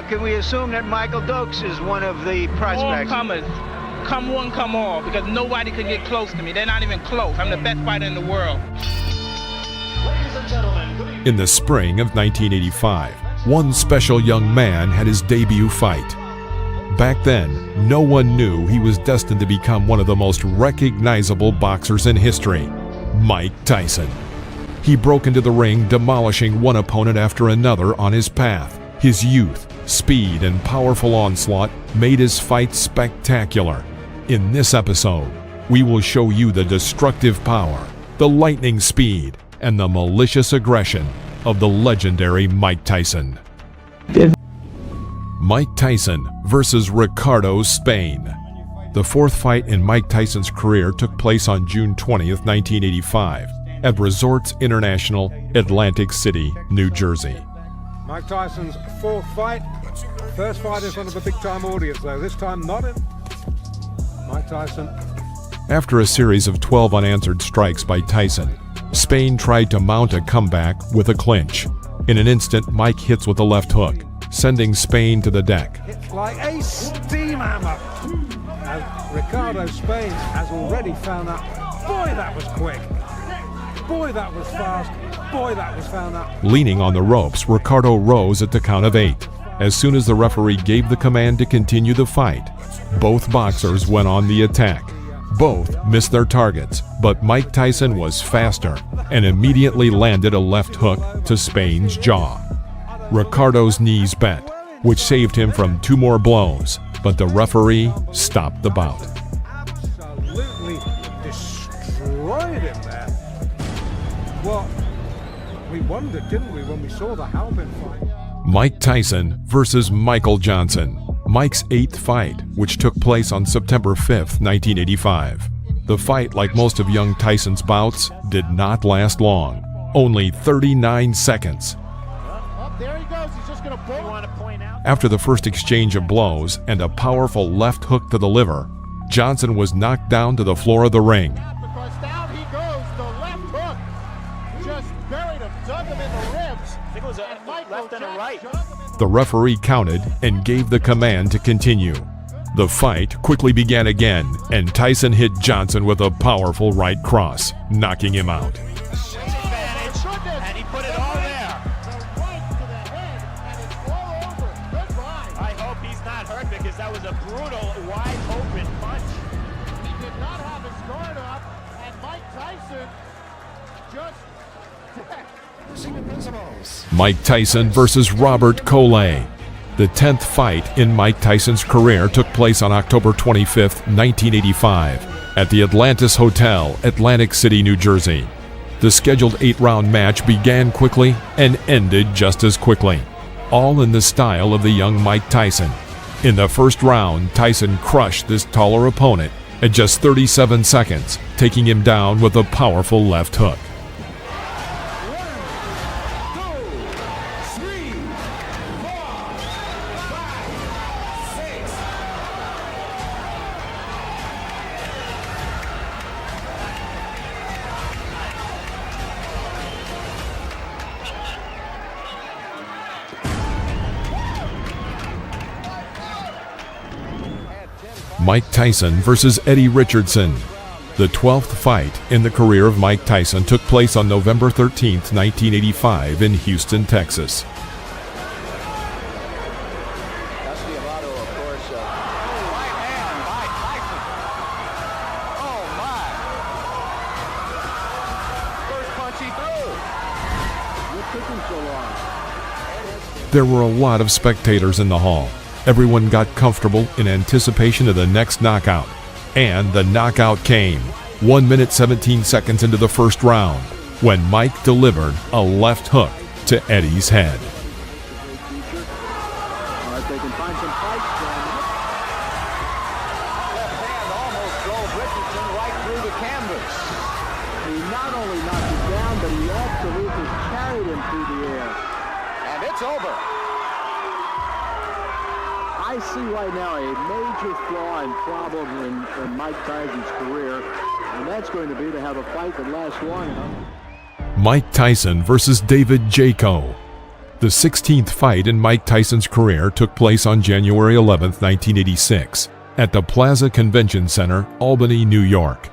Can we assume that Michael Dokes is one of the All prospects? comers. Come one, come all, because nobody can get close to me. They're not even close. I'm the best fighter in the world. In the spring of 1985, one special young man had his debut fight. Back then, no one knew he was destined to become one of the most recognizable boxers in history, Mike Tyson. He broke into the ring, demolishing one opponent after another on his path. His youth, speed, and powerful onslaught made his fight spectacular. In this episode, we will show you the destructive power, the lightning speed, and the malicious aggression of the legendary Mike Tyson. Mike Tyson versus Ricardo Spain. The fourth fight in Mike Tyson's career took place on June 20th, 1985, at Resorts International, Atlantic City, New Jersey. Mike Tyson's fourth fight. First fight in front of a big-time audience, though. This time not in. Mike Tyson. After a series of 12 unanswered strikes by Tyson, Spain tried to mount a comeback with a clinch. In an instant, Mike hits with a left hook, sending Spain to the deck. Hits like a steam hammer. As Ricardo Spain has already found out. Boy, that was quick. Boy, that was fast. Boy, that was found out. Leaning on the ropes, Ricardo rose at the count of 8. As soon as the referee gave the command to continue the fight, both boxers went on the attack. Both missed their targets, but Mike Tyson was faster and immediately landed a left hook to Spain's jaw. Ricardo's knees bent, which saved him from 2 more blows, but the referee stopped the bout. Absolutely destroyed him there. Well, we wondered, didn't we, when we saw the Halpin fight? Mike Tyson versus Michael Johnson. Mike's 8th fight, which took place on September 5th, 1985. The fight, like most of young Tyson's bouts, did not last long. Only 39 seconds. There he goes. He's just going to pull. After the first exchange of blows and a powerful left hook to the liver, Johnson was knocked down to the floor of the ring. Because down he goes. The left hook just buried him, dug him in the ribs. I think it was a left and a right. The referee counted and gave the command to continue. The fight quickly began again, and Tyson hit Johnson with a powerful right cross, knocking him out. And he put it all there. I hope he's not hurt because that was a brutal, wide open punch. He did not have his guard up, and Mike Tyson just Mike Tyson versus Robert Coley. The 10th fight in Mike Tyson's career took place on October 25th, 1985, at the Atlantis Hotel, Atlantic City, New Jersey. The scheduled 8-round match began quickly and ended just as quickly, all in the style of the young Mike Tyson. In the first round, Tyson crushed this taller opponent at just 37 seconds, taking him down with a powerful left hook. Mike Tyson versus Eddie Richardson. The 12th fight in the career of Mike Tyson took place on November 13th, 1985 in Houston, Texas. There were a lot of spectators in the hall. Everyone got comfortable in anticipation of the next knockout. And the knockout came, 1 minute 17 seconds into the first round, when Mike delivered a left hook to Eddie's head. Not only knocked him down, but he absolutely carried him through the air. And it's over. I see right now a major flaw and problem in Mike Tyson's career, and that's going to be to have a fight that lasts long enough. Mike Tyson versus David Jaco. The 16th fight in Mike Tyson's career took place on January 11, 1986, at the Plaza Convention Center, Albany, New York.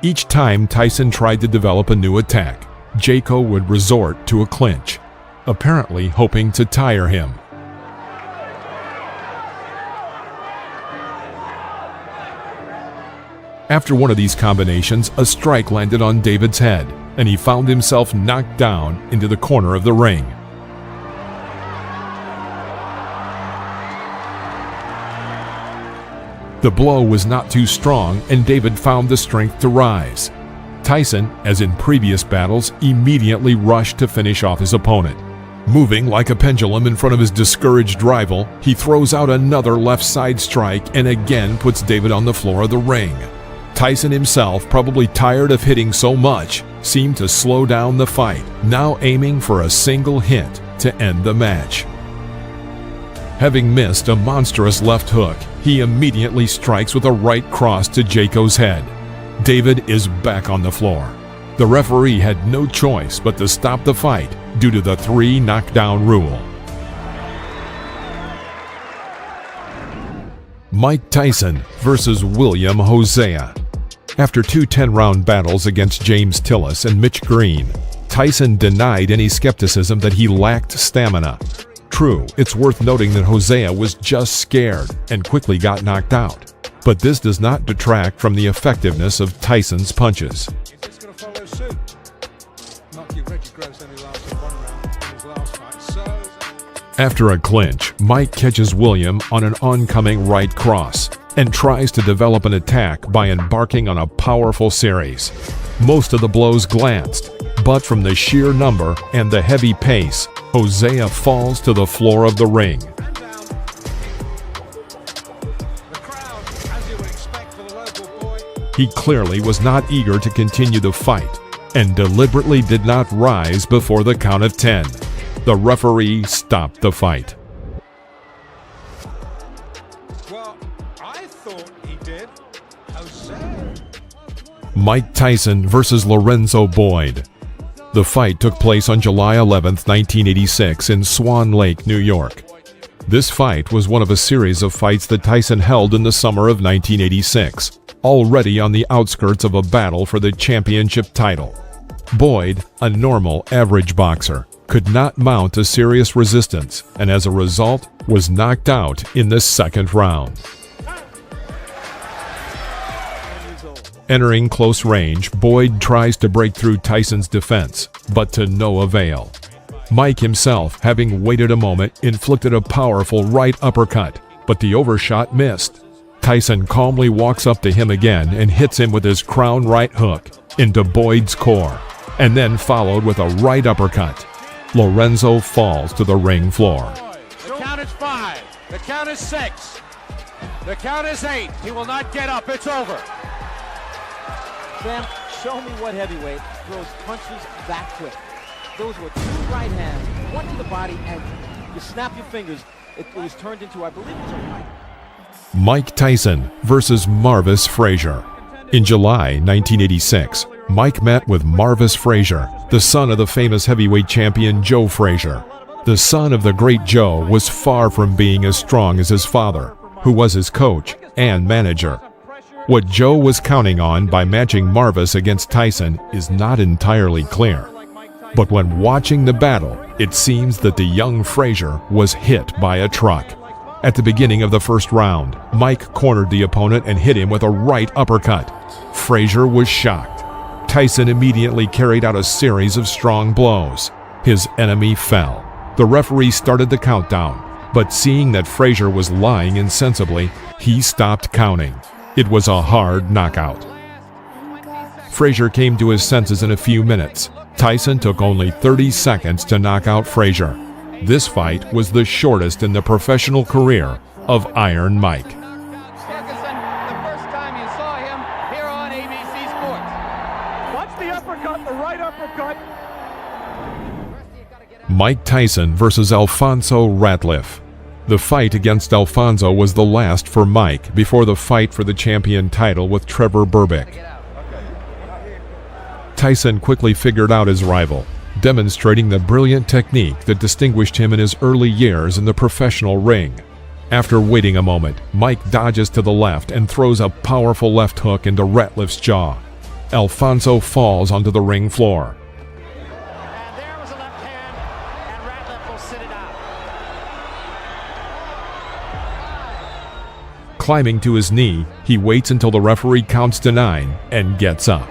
Each time Tyson tried to develop a new attack, Jayco would resort to a clinch, apparently hoping to tire him. After one of these combinations, a strike landed on David's head, and he found himself knocked down into the corner of the ring. The blow was not too strong, and David found the strength to rise. Tyson, as in previous battles, immediately rushed to finish off his opponent. Moving like a pendulum in front of his discouraged rival, he throws out another left side strike and again puts David on the floor of the ring. Tyson himself, probably tired of hitting so much, seemed to slow down the fight, now aiming for a single hit to end the match. Having missed a monstrous left hook, he immediately strikes with a right cross to Jayco's head. David is back on the floor. The referee had no choice but to stop the fight due to the 3 knockdown rule. Mike Tyson versus William Hosea. After 2 10-round battles against James Tillis and Mitch Green, Tyson denied any skepticism that he lacked stamina. True, it's worth noting that Hosea was just scared and quickly got knocked out, but this does not detract from the effectiveness of Tyson's punches. He's just going to follow suit. Not you, Reggie Gross only lasted 1 round in his last fight, so... After a clinch, Mike catches William on an oncoming right cross and tries to develop an attack by embarking on a powerful series. Most of the blows glanced, but from the sheer number and the heavy pace, Hosea falls to the floor of the ring. The crowd, as you would expect for the local boy. He clearly was not eager to continue the fight and deliberately did not rise before the count of 10. The referee stopped the fight. Well, I thought he did. Hosea. Mike Tyson versus Lorenzo Boyd. The fight took place on July 11, 1986 in Swan Lake, New York. This fight was one of a series of fights that Tyson held in the summer of 1986, already on the outskirts of a battle for the championship title. Boyd, a normal, average boxer, could not mount a serious resistance and as a result was knocked out in the second round. Entering close range, Boyd tries to break through Tyson's defense, but to no avail. Mike himself, having waited a moment, inflicted a powerful right uppercut, but the overshot missed. Tyson calmly walks up to him again and hits him with his crown right hook into Boyd's core, and then followed with a right uppercut. Lorenzo falls to the ring floor. The count is 5. The count is 6. The count is 8. He will not get up. It's over. Sam, show me what heavyweight throws punches that quick. Those were 2 right hands, 1 to the body, and you snap your fingers. It was turned into, I believe it was a right. Mike Tyson versus Marvis Frazier. In July 1986, Mike met with Marvis Frazier, the son of the famous heavyweight champion Joe Frazier. The son of the great Joe was far from being as strong as his father, who was his coach and manager. What Joe was counting on by matching Marvis against Tyson is not entirely clear. But when watching the battle, it seems that the young Frazier was hit by a truck. At the beginning of the first round, Mike cornered the opponent and hit him with a right uppercut. Frazier was shocked. Tyson immediately carried out a series of strong blows. His enemy fell. The referee started the countdown, but seeing that Frazier was lying insensibly, he stopped counting. It was a hard knockout. Frazier came to his senses in a few minutes. Tyson took only 30 seconds to knock out Frazier. This fight was the shortest in the professional career of Iron Mike. Ferguson, the first time you saw him here on ABC Sports. Watch the uppercut, the right uppercut. Mike Tyson versus Alfonso Ratliff. The fight against Alfonso was the last for Mike before the fight for the champion title with Trevor Berbick. Tyson quickly figured out his rival. demonstrating the brilliant technique that distinguished him in his early years in the professional ring. After waiting a moment, Mike dodges to the left and throws a powerful left hook into Ratliff's jaw. Alfonso falls onto the ring floor. And there was a left hand, and Ratliff will sit it out. Climbing to his knee, he waits until the referee counts to 9 and gets up.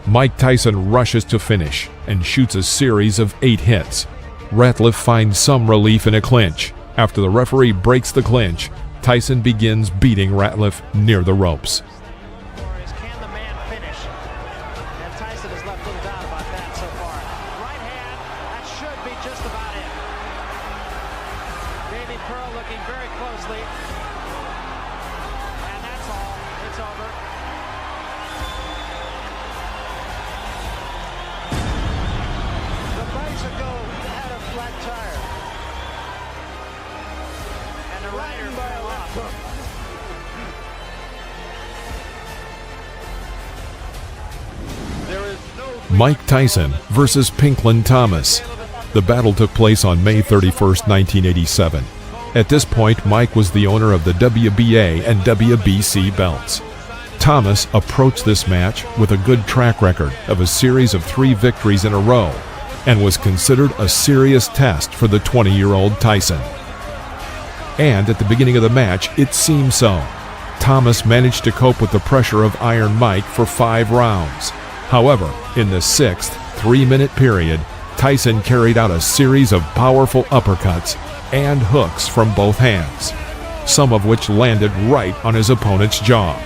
Mike Tyson rushes to finish and shoots a series of 8 hits. Ratliff finds some relief in a clinch. After the referee breaks the clinch, Tyson begins beating Ratliff near the ropes. Can the man finish? And Tyson has left little doubt about that so far. Right hand, that should be just about it. Davey Pearl looking very closely. And that's all. It's over. The bicycle had a flat tire. And the rider fell off. Mike Tyson versus Pinklin Thomas. The battle took place on May 31, 1987. At this point, Mike was the owner of the WBA and WBC belts. Thomas approached this match with a good track record of a series of 3 victories in a row and was considered a serious test for the 20-year-old Tyson. And at the beginning of the match, it seemed so. Thomas managed to cope with the pressure of Iron Mike for 5 rounds. However, in the 6th 3-minute period, Tyson carried out a series of powerful uppercuts and hooks from both hands, some of which landed right on his opponent's jaw.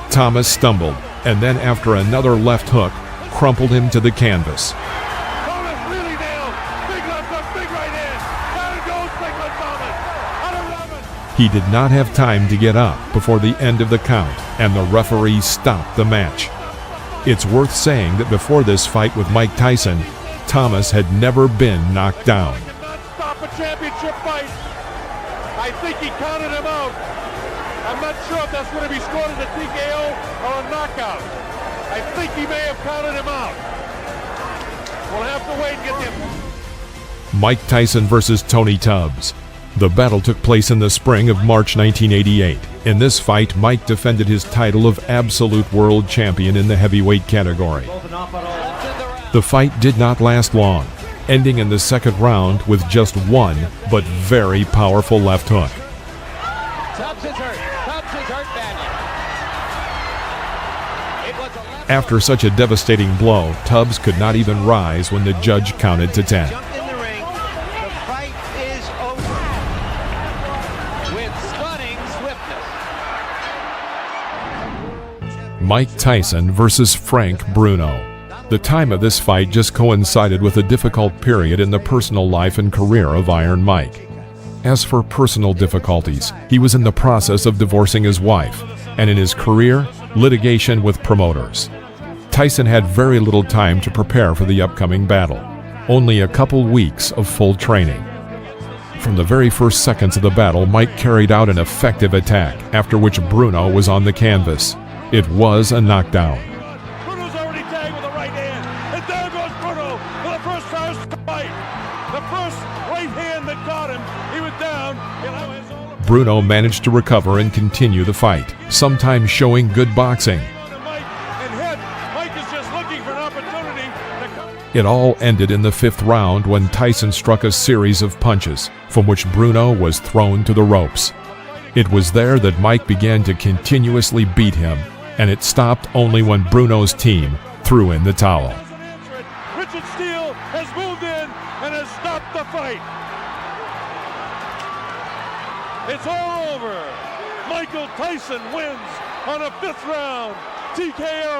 Thomas stumbled, and then after another left hook, crumpled him to the canvas. Thomas really nailed. Big left hook, big right hand. Down goes Pinklin Thomas. Out of 11. He did not have time to get up before the end of the count, and the referee stopped the match. It's worth saying that before this fight with Mike Tyson, Thomas had never been knocked down. Cannot stop a championship fight. I think he counted him out. I'm not sure if that's going to be scored as a TKO or a knockout. I think he may have counted him out. We'll have to wait and get him. Mike Tyson versus Tony Tubbs. The battle took place in the spring of March 1988. In this fight, Mike defended his title of absolute world champion in the heavyweight category. The fight did not last long, ending in the 2nd round with just one but very powerful left hook. Tubbs is hurt. Tubbs is hurt badly. It was a left After such a devastating blow, Tubbs could not even rise when the judge counted to 10. Jumped in the ring. The fight is over. with stunning swiftness. Mike Tyson versus Frank Bruno. The time of this fight just coincided with a difficult period in the personal life and career of Iron Mike. As for personal difficulties, he was in the process of divorcing his wife, and in his career, litigation with promoters. Tyson had very little time to prepare for the upcoming battle, only a couple weeks of full training. From the very first seconds of the battle, Mike carried out an effective attack, after which Bruno was on the canvas. It was a knockdown. Bruno's already tagged with the right hand. And there goes Bruno for the first first fight. The first right hand that caught him. He was down. And now has all of Bruno managed to recover and continue the fight, sometimes showing good boxing. Mike and hit. Mike is just looking for an opportunity to come. It all ended in the 5th round when Tyson struck a series of punches, from which Bruno was thrown to the ropes. It was there that Mike began to continuously beat him, and it stopped only when Bruno's team threw in the towel. Doesn't answer it. Richard Steele has moved in and has stopped the fight. It's all over. Michael Tyson wins on a 5th round TKO.